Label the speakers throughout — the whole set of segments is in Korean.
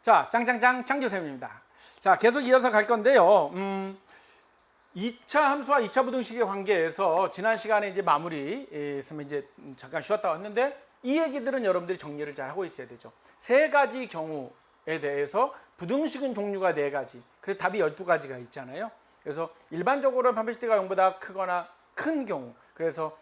Speaker 1: 자, 짱짱짱 짱교쌤입니다. 자, 계속 이어서 갈 건데요. 2차 함수와 2차 부등식의 관계에서 지난 시간에 이제 마무리에서 이제 잠깐 쉬었다 왔는데 이 얘기들은 여러분들이 정리를 잘 하고 있어야 되죠. 세 가지 경우에 대해서 부등식은 종류가 4가지. 그래서 답이 12가지가 있잖아요. 그래서 일반적으로 판별식대가 0보다 크거나 큰 경우. 그래서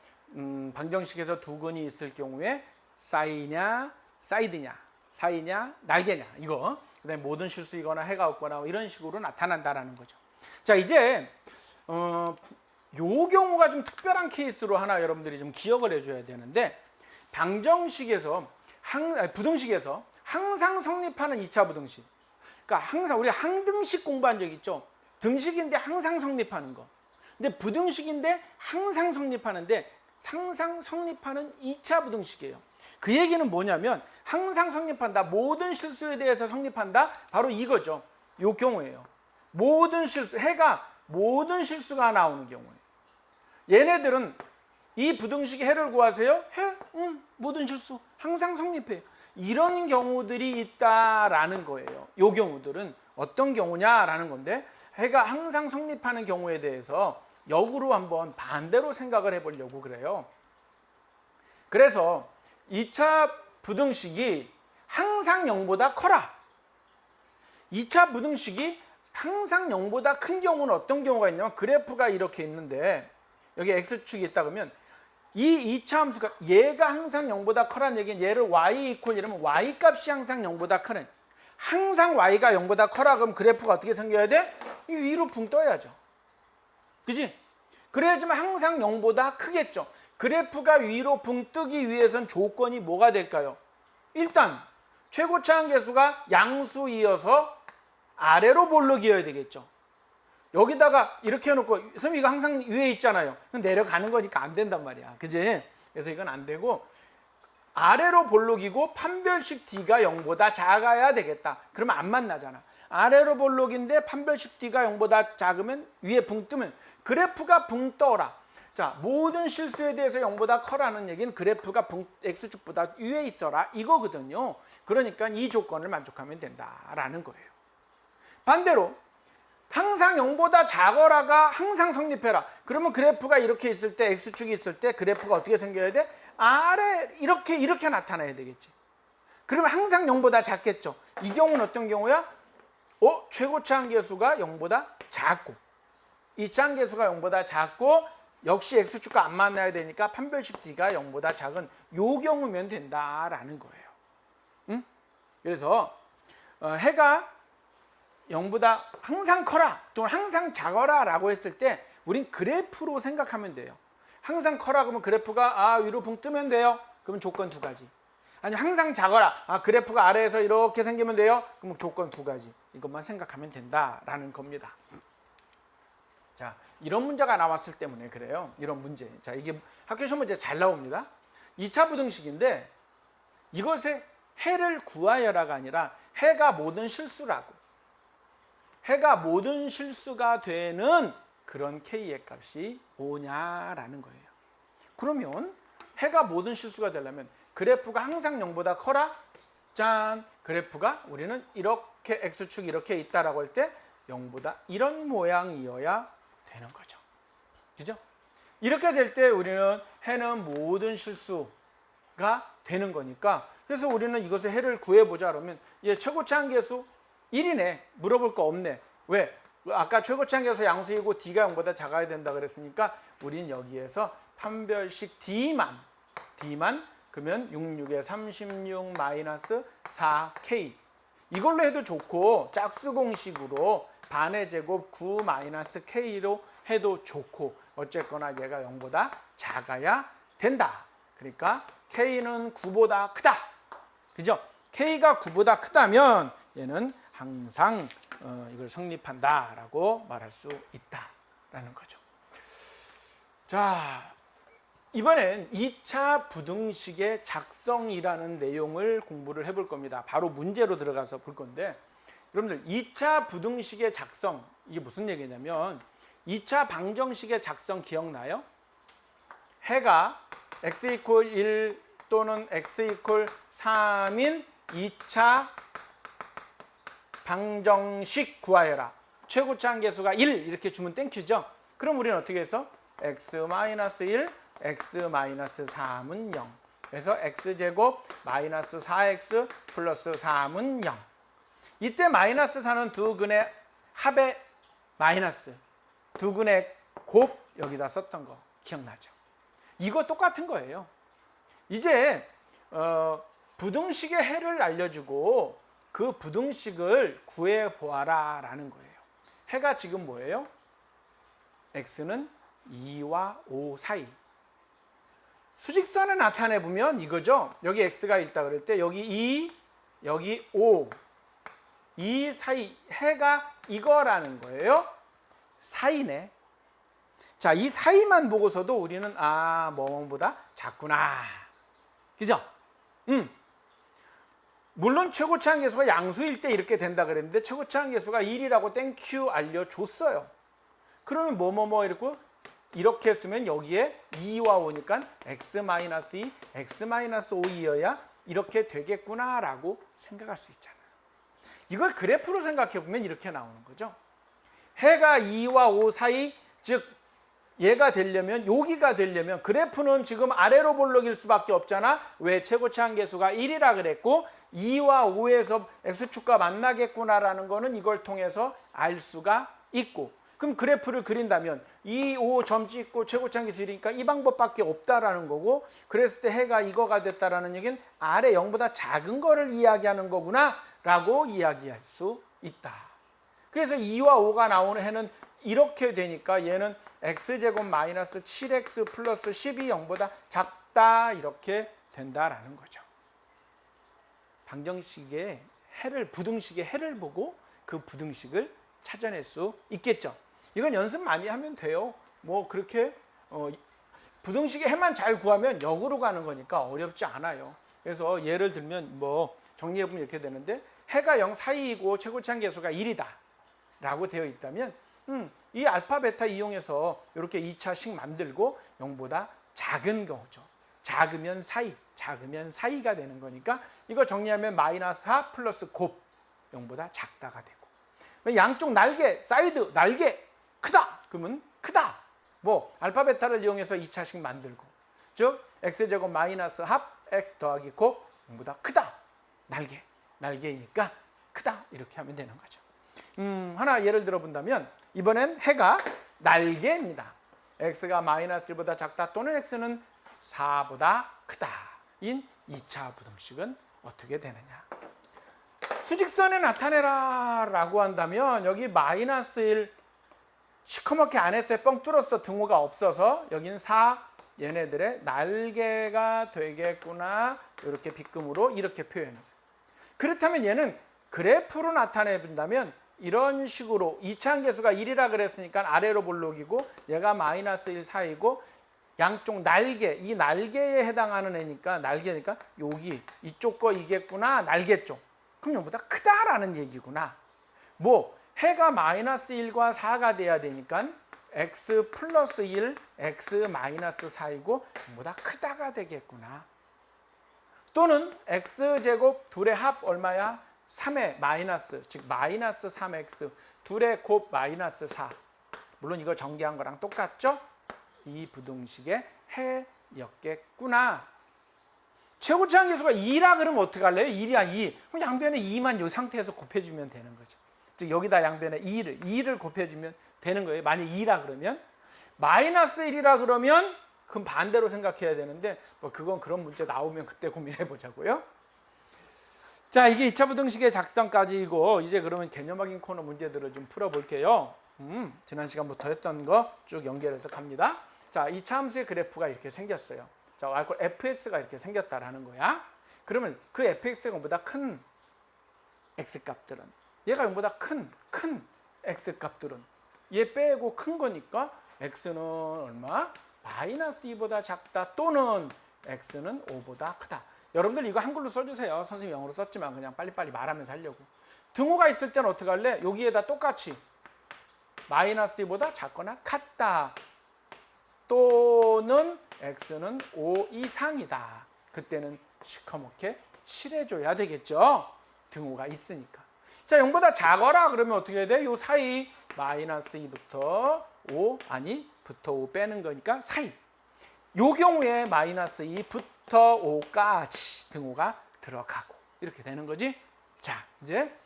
Speaker 1: 방정식에서 두근이 있을 경우에 사이냐, 사이드냐, 사이냐, 날개냐 이거. 그다음에 모든 실수이거나 해가 없거나 이런 식으로 나타난다라는 거죠. 자, 이제 요 경우가 좀 특별한 케이스로 하나 여러분들이 좀 기억을 해줘야 되는데 방정식에서 부등식에서 항상 성립하는 2차 부등식. 그러니까 항상 우리 항등식 공부한 적 있죠. 등식인데 항상 성립하는 거. 근데 부등식인데 항상 성립하는데 항상 성립하는 2차 부등식이에요. 그 얘기는 뭐냐면 항상 성립한다. 모든 실수에 대해서 성립한다. 바로 이거죠. 요 경우예요. 모든 실수, 해가 모든 실수가 나오는 경우예요. 얘네들은 이 부등식의 해를 구하세요. 해? 모든 실수. 항상 성립해요. 이런 경우들이 있다라는 거예요. 요 경우들은 어떤 경우냐라는 건데 해가 항상 성립하는 경우에 대해서 역으로 한번 반대로 생각을 해보려고 그래요. 그래서 2차 부등식이 항상 0보다 커라. 2차 부등식이 항상 0보다 큰 경우는 어떤 경우가 있냐면 그래프가 이렇게 있는데 여기 x축이 있다 그러면 이 2차 함수가 얘가 항상 0보다 커라는 얘기는 얘를 y 이퀄 이러면 y 값이 항상 0보다 크는 항상 y가 0보다 커라 그럼 그래프가 어떻게 생겨야 돼? 이 위로 붕 떠야죠. 그지? 그래야지만 항상 0보다 크겠죠. 그래프가 위로 붕 뜨기 위해선 조건이 뭐가 될까요? 일단 최고차 함계수가 양수이어서 아래로 볼록이어야 되겠죠. 여기다가 이렇게 해놓고 선생님 이거 항상 위에 있잖아요. 내려가는 거니까 안 된단 말이야. 그지? 그래서 이건 안 되고 아래로 볼록이고 판별식 D가 0보다 작아야 되겠다. 그러면 안 만나잖아. 아래로 볼록인데 판별식 D가 0보다 작으면 위에 붕 뜨면 그래프가 붕 떠라. 자, 모든 실수에 대해서 0보다 커라는 얘기는 그래프가 X축보다 위에 있어라 이거거든요. 그러니까 이 조건을 만족하면 된다라는 거예요. 반대로 항상 0보다 작어라가 항상 성립해라. 그러면 그래프가 이렇게 있을 때 X축이 있을 때 그래프가 어떻게 생겨야 돼? 아래 이렇게 나타나야 되겠지. 그러면 항상 0보다 작겠죠. 이 경우는 어떤 경우야? 최고차 함계수가 0보다 작고 2차 함계수가 0보다 작고 역시 X축과 안 만나야 되니까 판별식 D가 0보다 작은 요 경우면 된다라는 거예요. 응? 그래서 해가 0보다 항상 커라 또는 항상 작어라 라고 했을 때 우린 그래프로 생각하면 돼요. 항상 커라 그러면 그래프가 위로 붕 뜨면 돼요. 그러면 조건 2가지. 아니 항상 작어라. 그래프가 아래에서 이렇게 생기면 돼요. 그럼 조건 2가지. 이것만 생각하면 된다라는 겁니다. 자, 이런 문제가 나왔을 때문에 그래요. 이런 문제. 자, 이게 학교 시험 문제 잘 나옵니다. 2차 부등식인데 이것의 해를 구하여라가 아니라 해가 모든 실수라고. 해가 모든 실수가 되는 그런 K의 값이 뭐냐라는 거예요. 그러면 해가 모든 실수가 되려면 그래프가 항상 0보다 커라. 짠. 그래프가 우리는 이렇게 X축이 이렇게 있다라고 할 때 0보다 이런 모양이어야 되는 거죠. 그죠? 이렇게 될 때 우리는 해는 모든 실수가 되는 거니까 그래서 우리는 이것의 해를 구해보자 그러면 얘 최고차 함계수 1이네. 물어볼 거 없네. 왜? 아까 최고차 함계수 양수이고 D가 0보다 작아야 된다 그랬으니까 우리는 여기에서 판별식 D만 그러면 66에 36 마이너스 4K 이걸로 해도 좋고 짝수 공식으로 반의 제곱 9 마이너스 K로 해도 좋고 어쨌거나 얘가 0보다 작아야 된다. 그러니까 K는 9보다 크다. 그죠? K가 9보다 크다면 얘는 항상 이걸 성립한다라고 말할 수 있다라는 거죠. 자, 이번엔 2차 부등식의 작성이라는 내용을 공부를 해볼 겁니다. 바로 문제로 들어가서 볼 건데 여러분들 2차 부등식의 작성 이게 무슨 얘기냐면 2차 방정식의 작성 기억나요? 해가 x 이퀄 1 또는 x 이퀄 3인 2차 방정식 구하여라. 최고차 함계수가 1 이렇게 주면 땡큐죠. 그럼 우리는 어떻게 해서 x-1, x-3은 0. 그래서 x제곱 마이너스 4x 플러스 3은 0. 이때 마이너스 4는 두 근의 합의 마이너스, 두 근의 곱 여기다 썼던 거 기억나죠? 이거 똑같은 거예요. 이제 부등식의 해를 알려주고 그 부등식을 구해보아라 라는 거예요. 해가 지금 뭐예요? x는 2와 5 사이. 수직선을 나타내보면 이거죠. 여기 x가 있다 그럴 때 여기 2, 여기 5. 이 사이 해가 이거라는 거예요. 사이네. 자, 이 사이만 보고서도 우리는 뭐뭐보다 작구나. 그죠? 물론 최고차 함계수가 양수일 때 이렇게 된다 그랬는데 최고차 함계수가 1이라고 땡큐 알려줬어요. 그러면 이렇게 했으면 여기에 2와 5니까 x-2, x-5이어야 이렇게 되겠구나라고 생각할 수 있잖아요. 이걸 그래프로 생각해 보면 이렇게 나오는 거죠. 해가 2와 5 사이, 즉 얘가 되려면, 여기가 되려면 그래프는 지금 아래로 볼록일 수밖에 없잖아. 왜? 최고차 함계수가 1이라 그랬고 2와 5에서 x축과 만나겠구나라는 거는 이걸 통해서 알 수가 있고, 그럼 그래프를 그린다면 2, 5 점 찍고 최고차 함계수 1이니까 이 방법밖에 없다라는 거고, 그랬을 때 해가 이거가 됐다라는 얘기는 아래 0보다 작은 거를 이야기하는 거구나 라고 이야기할 수 있다. 그래서 2와 5가 나오는 해는 이렇게 되니까 얘는 x제곱 마이너스 7x 플러스 10이 0보다 작다 이렇게 된다라는 거죠. 방정식의 해를, 부등식의 해를 보고 그 부등식을 찾아낼 수 있겠죠. 이건 연습 많이 하면 돼요. 뭐 그렇게 부등식의 해만 잘 구하면 역으로 가는 거니까 어렵지 않아요. 그래서 예를 들면 뭐 정리해보면 이렇게 되는데, 해가 0 사이이고 최고차 함계수가 1이다 라고 되어 있다면 이 알파 베타 이용해서 이렇게 2차식 만들고 0보다 작은 거죠. 작으면 사이, 작으면 사이가 되는 거니까 이거 정리하면 마이너스 4 플러스 곱 0보다 작다가 되고, 양쪽 날개, 사이드, 날개 크다 그러면 크다. 뭐 알파 베타를 이용해서 2차식 만들고, 즉 x제곱 마이너스 합 x 더하기 곱 0보다 크다. 날개이니까 크다 이렇게 하면 되는 거죠. 하나 예를 들어 본다면 이번엔 해가 날개입니다. x가 마이너스 1보다 작다 또는 x는 4보다 크다 인 2차 부등식은 어떻게 되느냐. 수직선에 나타내라 라고 한다면 여기 마이너스 1 시커멓게 안 했어요. 뻥 뚫었어. 등호가 없어서 여긴 4, 얘네들의 날개가 되겠구나. 이렇게 빗금으로 이렇게 표현했어요. 그렇다면 얘는 그래프로 나타내 본다면 이런 식으로 2차 함계수가 1이라 그랬으니까 아래로 볼록이고 얘가 마이너스 1 사이고 양쪽 날개, 이 날개에 해당하는 애니까 날개니까 여기 이쪽 거 이겠구나. 날개 쪽. 그럼 이거보다 크다라는 얘기구나. 뭐 해가 마이너스 1과 4가 돼야 되니까 x 플러스 1, x 마이너스 4이고 이거보다 크다가 되겠구나. 또는 x제곱 둘의 합 얼마야? 3의 마이너스, 즉 마이너스 3x 둘의 곱 마이너스 4. 물론 이거 전개한 거랑 똑같죠? 이 부등식의 해였겠구나. 최고차 함계수가 2라 그러면 어떻게 할래요? 1이야 2. 그럼 양변에 2만 이 상태에서 곱해주면 되는 거죠. 즉 여기다 양변에 2를 곱해주면 되는 거예요. 만약 2라 그러면. 마이너스 1이라 그러면 그럼 반대로 생각해야 되는데 뭐 그건 그런 문제 나오면 그때 고민해 보자고요. 자, 이게 2차 부등식의 작성까지이고 이제 그러면 개념적인 코너 문제들을 좀 풀어볼게요. 지난 시간부터 했던 거 쭉 연결해서 갑니다. 자, 2차 함수의 그래프가 이렇게 생겼어요. 자, fx가 이렇게 생겼다라는 거야. 그러면 그 fx가 0보다 큰 x값들은, 얘가 0보다 큰 x값들은 얘 빼고 큰 거니까 x는 얼마? 마이너스 2보다 작다 또는 x는 5보다 크다. 여러분들 이거 한글로 써주세요. 선생님이 영어로 썼지만 그냥 빨리빨리 말하면서 하려고. 등호가 있을 때는 어떻게 할래? 여기에다 똑같이 마이너스 2보다 작거나 같다 또는 x는 5 이상이다. 그때는 시커멓게 칠해줘야 되겠죠. 등호가 있으니까. 자, 0보다 작아라 그러면 어떻게 해야 돼? 요 사이 마이너스 2부터 5 아니 부터 5 빼는 거니까 사이. 요 경우에 마이너스 2부터 5까지 등호가 들어가고 이렇게 되는 거지. 자, 이제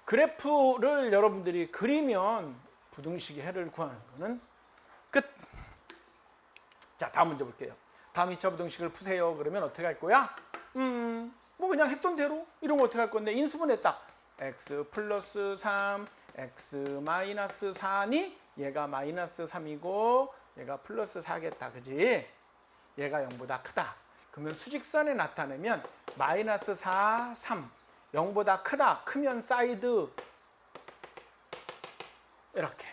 Speaker 1: 그래프를 여러분들이 그리면 부등식의 해를 구하는 거는 끝. 자, 다음 문제 볼게요. 다음 2차 부등식을 푸세요. 그러면 어떻게 할 거야? 뭐 그냥 했던 대로 이런 거 어떻게 할 건데 인수분해 딱 x 플러스 3, x 마이너스 4니 얘가 마이너스 3이고 얘가 플러스 4겠다. 그지? 얘가 0보다 크다. 그러면 수직선에 나타내면 마이너스 4, 3 0보다 크다. 크면 사이드 이렇게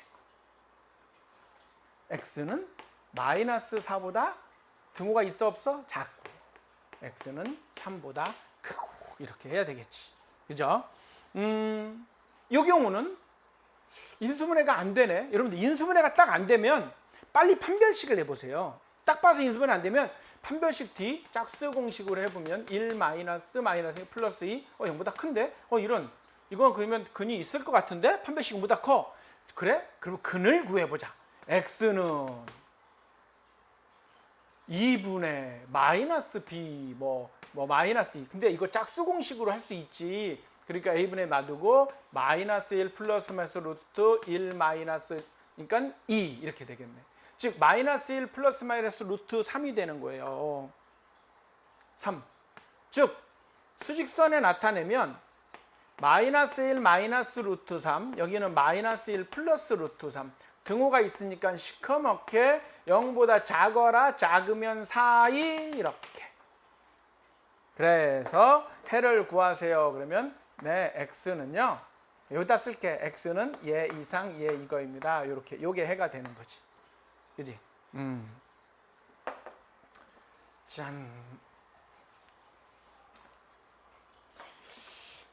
Speaker 1: x는 마이너스 4보다 등호가 있어 없어? 작고 x는 3보다 크고 이렇게 해야 되겠지. 그죠? 이 경우는 인수분해가 안 되네. 여러분들 인수분해가 딱 안 되면 빨리 판별식을 해보세요. 딱 봐서 인수분해 안 되면 판별식 D 짝수 공식으로 해보면 1 마이너스 마이너스 2 플러스 2 0보다 큰데? 이건 그러면 근이 있을 것 같은데? 판별식 0보다 커. 그래? 그럼 근을 구해보자. x는 2분의 마이너스 b 마이너스 2. 근데 이거 짝수 공식으로 할 수 있지. 그러니까 a분의 놔두고 마이너스 1 플러스 마이너스 루트 1 마이너스 그러니까 2 이렇게 되겠네. 즉 마이너스 1 플러스 마이너스 루트 3이 되는 거예요. 3. 즉 수직선에 나타내면 마이너스 1 마이너스 루트 3 여기는 마이너스 1 플러스 루트 3 등호가 있으니까 시커멓게 0보다 작거나 작으면 사이 이렇게. 그래서 해를 구하세요. 그러면 네, x는요. 여기다 쓸게. x는 얘 이상 얘 이거입니다. 이렇게 요게 해가 되는 거지. 그지? 짠.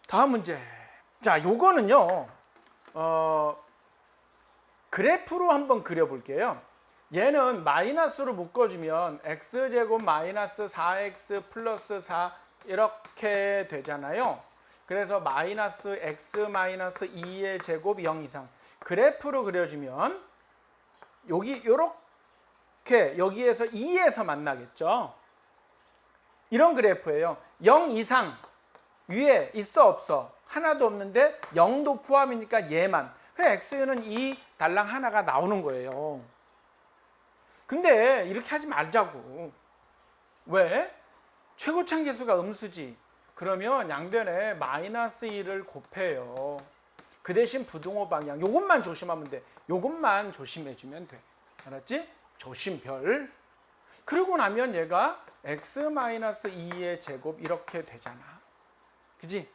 Speaker 1: 다음 문제. 자, 요거는요. 그래프로 한번 그려볼게요. 얘는 마이너스로 묶어주면 x제곱 마이너스 4x 플러스 4 이렇게 되잖아요. 그래서 마이너스 x 마이너스 2의 제곱 0 이상. 그래프로 그려주면 여기 요렇게 여기에서 2에서 만나겠죠. 이런 그래프예요. 0 이상 위에 있어 없어? 하나도 없는데 0도 포함이니까 얘만. 그래서 x는 2 달랑 하나가 나오는 거예요. 근데 이렇게 하지 말자고. 왜? 최고참 계수가 음수지. 그러면 양변에 마이너스 1을 곱해요. 그 대신 부등호 방향. 요것만 조심하면 돼. 요것만 조심해주면 돼. 알았지? 조심별. 그러고 나면 얘가 x-2의 제곱 이렇게 되잖아. 그지?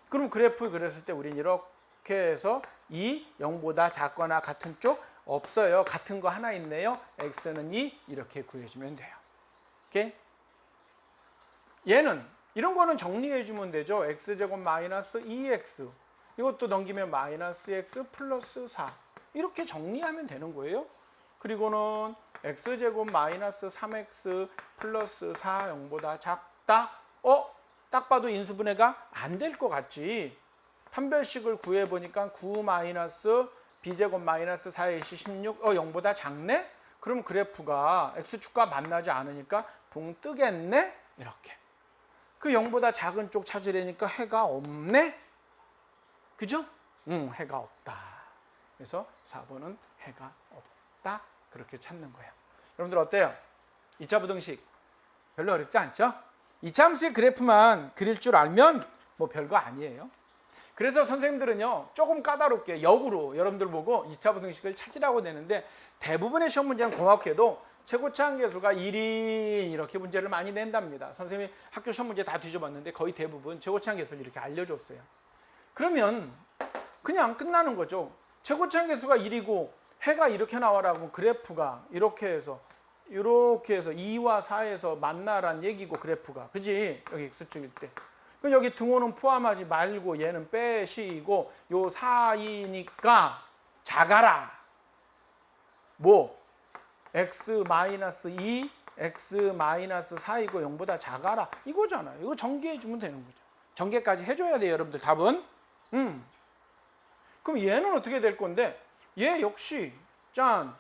Speaker 1: 그럼 그래프 그렸을 때 우린 이렇게 해서 0보다 작거나 같은 쪽 없어요. 같은 거 하나 있네요. x는 2 이렇게 구해주면 돼요. 오케이? 얘는 이런 거는 정리해 주면 되죠. x제곱 마이너스 2x 이것도 넘기면 마이너스 x 플러스 4 이렇게 정리하면 되는 거예요. 그리고는 x제곱 마이너스 3x 플러스 4 0보다 작다. 딱 봐도 인수분해가 안 될 것 같지. 판별식을 구해보니까 9 마이너스 b제곱 마이너스 4ac 16 0보다 작네? 그럼 그래프가 x축과 만나지 않으니까 붕 뜨겠네? 이렇게. 그 0보다 작은 쪽 찾으려니까 해가 없네? 그죠? 해가 없다. 그래서 4번은 해가 없다. 그렇게 찾는 거예요. 여러분들 어때요? 2차 부등식 별로 어렵지 않죠? 2차 함수의 그래프만 그릴 줄 알면 뭐 별거 아니에요. 그래서 선생님들은요 조금 까다롭게 역으로 여러분들 보고 2차 부등식을 찾으라고 내는데 대부분의 시험 문제는 고맙게도 최고차 계수가 1인 이렇게 문제를 많이 낸답니다. 선생님이 학교 시험 문제 다 뒤져봤는데 거의 대부분 최고차 계수를 이렇게 알려줬어요. 그러면 그냥 끝나는 거죠. 최고차 계수가 1이고 해가 이렇게 나와라고 그래프가 이렇게 해서 2와 4에서 만나란 얘기고 그래프가. 그지? 여기 x축일 때. 그럼 여기 등호는 포함하지 말고 얘는 빼시고 요 사이니까 작아라. 뭐? x-2, x-4이고 0보다 작아라. 이거잖아요. 이거 전개해 주면 되는 거죠. 전개까지 해줘야 돼요. 여러분들 답은. 그럼 얘는 어떻게 될 건데 얘 역시 짠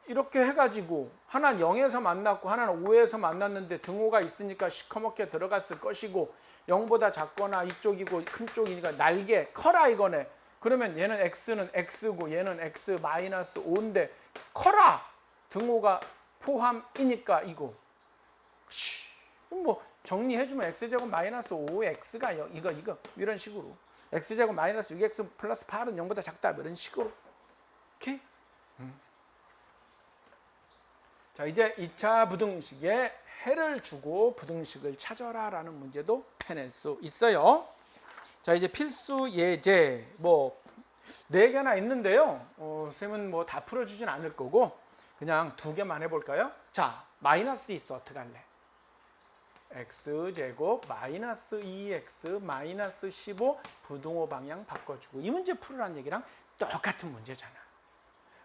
Speaker 1: 이렇게 해가지고 하나는 0에서 만났고 하나는 5에서 만났는데 등호가 있으니까 시커멓게 들어갔을 것이고 0보다 작거나 이쪽이고 큰 쪽이니까 날개 커라 이거네. 그러면 얘는 x는 x고 얘는 x 마이너스 5인데 커라 등호가 포함이니까 이거 뭐 정리해주면 x제곱 마이너스 5x가 이거 이런 식으로 x제곱 마이너스 6x 플러스 8은 0보다 작다 이런 식으로. 오케이? 자 이제 2차 부등식에 해를 주고 부등식을 찾아라 라는 문제도 해낼 수 있어요. 자 이제 필수 예제 뭐 4개나 있는데요. 쌤은 뭐 다 풀어주진 않을 거고 그냥 2개만 해볼까요? 자 마이너스 있어 어떻게 할래? x제곱 마이너스 2x 마이너스 15 부등호 방향 바꿔주고 이 문제 풀으라는 얘기랑 똑같은 문제잖아.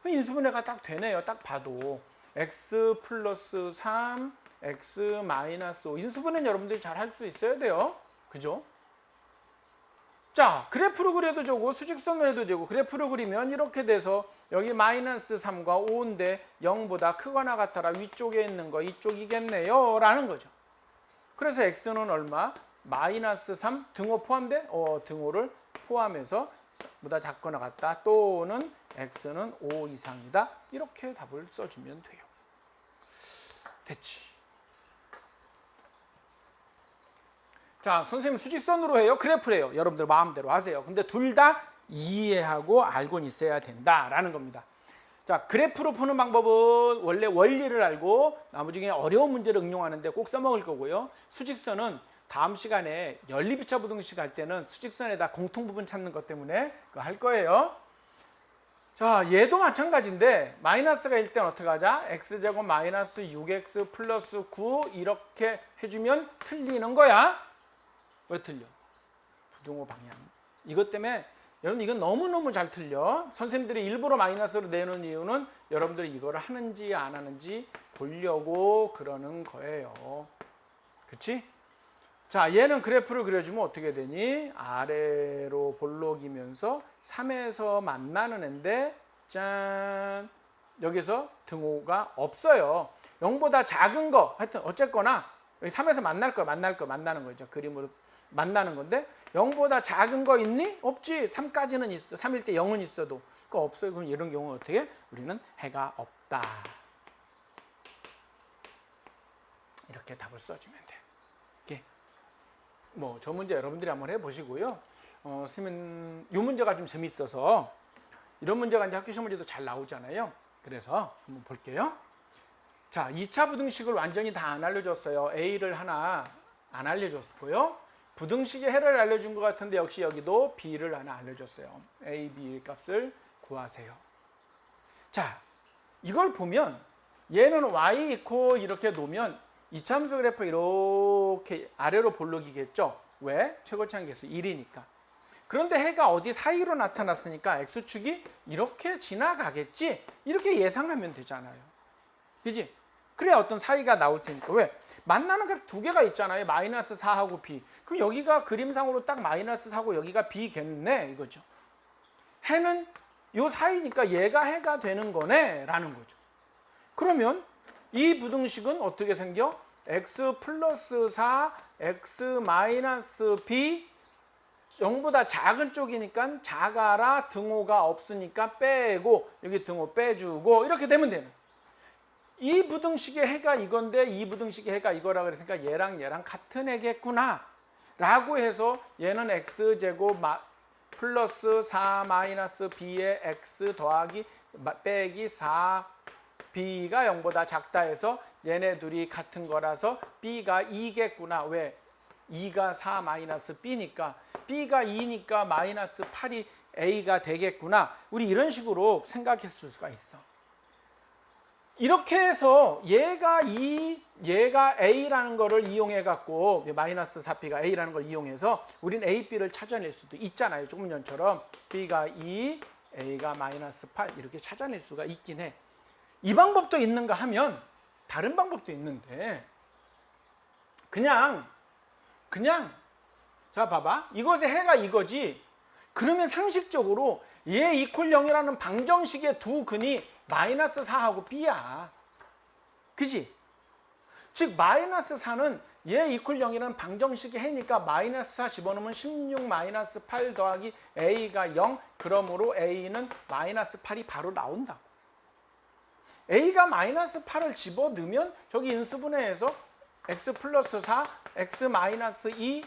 Speaker 1: 인수분해가 딱 되네요. 딱 봐도 x 플러스 3 x 마이너스 5 인수분해는 여러분들이 잘 할 수 있어야 돼요. 그죠? 자 그래프로 그려도 되고 수직선으로 해도 되고 그래프로 그리면 이렇게 돼서 여기 마이너스 3과 5인데 0보다 크거나 같아라 위쪽에 있는 거 이쪽이겠네요 라는 거죠. 그래서 x는 얼마? 마이너스 3 등호 포함돼? 등호를 포함해서 보다 작거나 같다 또는 x는 5 이상이다 이렇게 답을 써주면 돼요. 됐지? 자 선생님 수직선으로 해요? 그래프로 해요? 여러분들 마음대로 하세요. 근데 둘 다 이해하고 알고는 있어야 된다라는 겁니다. 자 그래프로 푸는 방법은 원래 원리를 알고 나머지 중에 어려운 문제를 응용하는데 꼭 써먹을 거고요. 수직선은 다음 시간에 연립 2차 부등식 할 때는 수직선에다 공통부분 찾는 것 때문에 그거 할 거예요. 자 얘도 마찬가지인데 마이너스가 일 때는 어떻게 하자? x제곱 마이너스 6x 플러스 9 이렇게 해주면 틀리는 거야. 왜 틀려? 부등호 방향. 이것 때문에 여러분 이건 너무너무 잘 틀려. 선생님들이 일부러 마이너스로 내는 이유는 여러분들이 이걸 하는지 안 하는지 보려고 그러는 거예요. 그치? 자 얘는 그래프를 그려주면 어떻게 되니? 아래로 볼록이면서 3에서 만나는 앤데 짠 여기서 등호가 없어요. 0보다 작은 거 하여튼 어쨌거나 여기 3에서 만나는 거죠. 그림으로 만나는 건데 0보다 작은 거 있니? 없지. 3까지는 있어. 3일 때 0은 있어도 그거 없어요. 그럼 이런 경우는 어떻게? 우리는 해가 없다. 이렇게 답을 써주면 돼. 이렇게 뭐 저 문제 여러분들이 한번 해보시고요. 선생님 이 문제가 좀 재밌어서 이런 문제가 이제 학교 시험 문제도 잘 나오잖아요. 그래서 한번 볼게요. 자, 2차 부등식을 완전히 다 안 알려줬어요. A를 하나 안 알려줬고요. 부등식의 해를 알려준 것 같은데 역시 여기도 B를 하나 알려줬어요. A, B 값을 구하세요. 자, 이걸 보면 얘는 Y 있고 이렇게 놓으면 이차함수 그래프 이렇게 아래로 볼록이겠죠. 왜? 최고차항 계수 1이니까. 그런데 해가 어디 사이로 나타났으니까 X축이 이렇게 지나가겠지. 이렇게 예상하면 되잖아요. 그지? 그래야 어떤 사이가 나올 테니까. 왜? 만나는 그래프 두 개가 있잖아요. 마이너스 4하고 B. 그럼 여기가 그림상으로 딱 마이너스 4고 여기가 B겠네 이거죠. 해는 요 사이니까 얘가 해가 되는 거네 라는 거죠. 그러면 이 부등식은 어떻게 생겨? x 플러스 4, x 마이너스 b 0보다 작은 쪽이니까 작아라 등호가 없으니까 빼고 여기 등호 빼주고 이렇게 되면 되는. 이 부등식의 해가 이건데 이 부등식의 해가 이거라 그랬으니까 얘랑 같은 해겠구나 라고 해서 얘는 x제곱 플러스 4 마이너스 b의 x 더하기 빼기 4 b가 0보다 작다 해서 얘네 둘이 같은 거라서 b가 2겠구나. 왜? 2가 4 마이너스 b니까 b가 2니까 마이너스 8이 a가 되겠구나. 우리 이런 식으로 생각했을 수가 있어. 이렇게 해서 얘가 a라는 거를 이용해 갖고 마이너스 4b가 a라는 걸 이용해서 우린 a, b를 찾아낼 수도 있잖아요. 조금 전처럼 b가 2, a가 마이너스 8 이렇게 찾아낼 수가 있긴 해. 이 방법도 있는가 하면 다른 방법도 있는데 그냥 자 봐봐. 이것의 해가 이거지 그러면 상식적으로 얘 이퀄 0이라는 방정식의 두 근이 마이너스 4하고 B야. 그지? 즉 마이너스 4는 얘 이퀄 0이라는 방정식의 해니까 마이너스 4 집어넣으면 16 마이너스 8 더하기 A가 0. 그러므로 A는 마이너스 8이 바로 나온다고. A가 마이너스 8을 집어넣으면 저기 인수분해해서 X 플러스 4, X 마이너스 2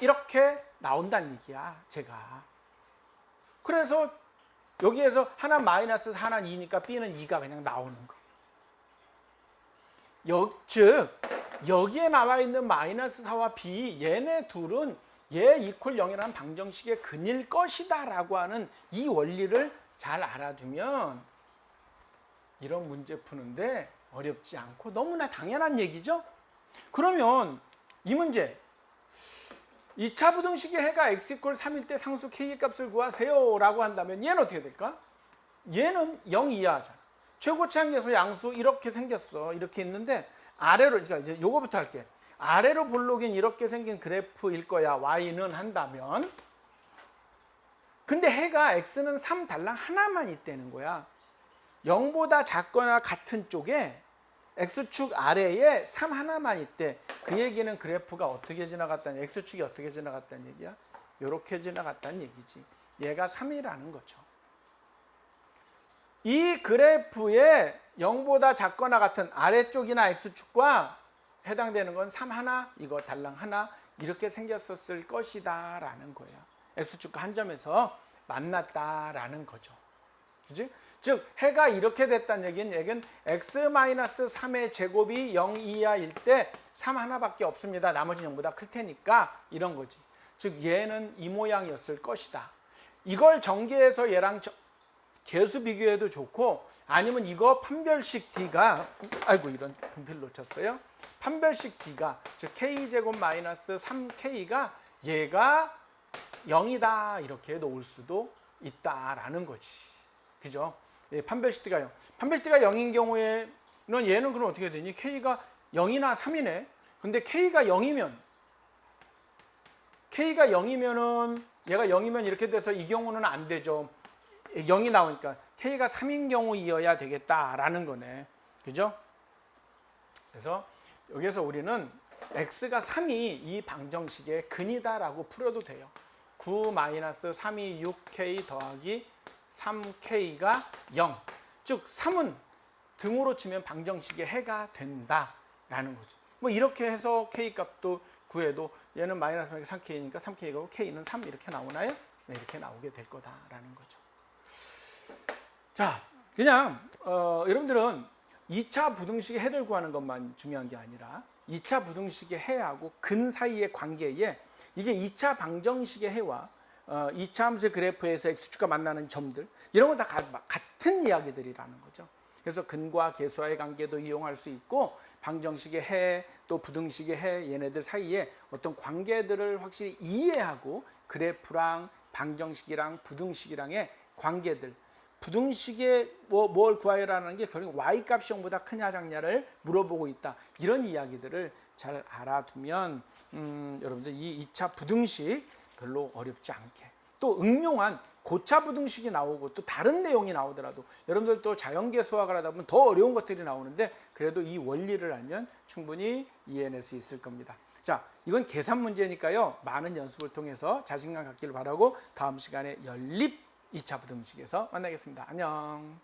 Speaker 1: 이렇게 나온다는 얘기야, 제가. 그래서 여기에서 하나 마이너스 4, 하나 2니까 B는 2가 그냥 나오는 거. 즉 여기에 나와 있는 마이너스 4와 B 얘네 둘은 얘 이퀄 0이라는 방정식의 근일 것이다 라고 하는 이 원리를 잘 알아두면 이런 문제 푸는데 어렵지 않고 너무나 당연한 얘기죠. 그러면 이 문제 2차 부등식의 해가 x 이퀄 3일 때 상수 k의 값을 구하세요 라고 한다면 얘는 어떻게 될까? 얘는 0 이하잖아. 최고차항계수 양수 이렇게 생겼어. 이렇게 있는데 아래로, 그러니까 이제 요거부터 할게. 아래로 볼록인 이렇게 생긴 그래프일 거야. y는 한다면. 근데 해가 x는 3 달랑 하나만 있다는 거야. 0보다 작거나 같은 쪽에 x축 아래에 3 하나만 있대. 그 얘기는 그래프가 어떻게 지나갔다는, x축이 어떻게 지나갔다는 얘기야? 이렇게 지나갔다는 얘기지. 얘가 3이라는 거죠. 이 그래프에 0보다 작거나 같은 아래쪽이나 x축과 해당되는 건 3 하나, 이거 달랑 하나 이렇게 생겼었을 것이다 라는 거예요. x축과 한 점에서 만났다라는 거죠. 그치? 즉 해가 이렇게 됐다는 얘기는 x-3의 제곱이 0 이하일 때 3 하나밖에 없습니다. 나머지는 0보다 클 테니까 이런 거지. 즉 얘는 이 모양이었을 것이다. 이걸 전개해서 얘랑 계수 비교해도 좋고, 아니면 이거 판별식 D가, 아이고 이런 분필 놓쳤어요. 판별식 D가 즉 K제곱 마이너스 3K가 얘가 0이다 이렇게 놓을 수도 있다라는 거지. 그죠? 예, 판별식 D가 0. 판별식 D가 0인 경우에는 얘는 그럼 어떻게 되니? K가 0이나 3이네. 근데 K가 0이면 얘가 0이면 이렇게 돼서 이 경우는 안 되죠. 0이 나오니까 K가 3인 경우이어야 되겠다라는 거네. 그죠? 그래서 여기서 우리는 X가 3이 이 방정식의 근이다라고 풀어도 돼요. 9-3이 6K 더하기 3K가 0. 즉 3은 등으로 치면 방정식의 해가 된다라는 거죠. 뭐 이렇게 해서 K 값도 구해도 얘는 마이너스 3K니까 3K가 K는 3 이렇게 나오나요? 네, 이렇게 나오게 될 거다라는 거죠. 자, 그냥 여러분들은 2차 부등식의 해를 구하는 것만 중요한 게 아니라 2차 부등식의 해하고 근 사이의 관계에 이게 2차 방정식의 해와 2차 함수의 그래프에서 x축과 만나는 점들 이런 건 다 같은 이야기들이라는 거죠. 그래서 근과 계수와의 관계도 이용할 수 있고 방정식의 해 또 부등식의 해 얘네들 사이에 어떤 관계들을 확실히 이해하고 그래프랑 방정식이랑 부등식이랑의 관계들 부등식에 뭘 구하여라는 게 결국 y값이 0보다 크냐 작냐를 물어보고 있다. 이런 이야기들을 잘 알아두면 여러분들 이 2차 부등식 별로 어렵지 않게 또 응용한 고차 부등식이 나오고 또 다른 내용이 나오더라도 여러분들 또 자연계 수학을 하다 보면 더 어려운 것들이 나오는데 그래도 이 원리를 알면 충분히 이해해낼 수 있을 겁니다. 자, 이건 계산 문제니까요. 많은 연습을 통해서 자신감 갖기를 바라고 다음 시간에 연립 2차 부등식에서 만나겠습니다. 안녕.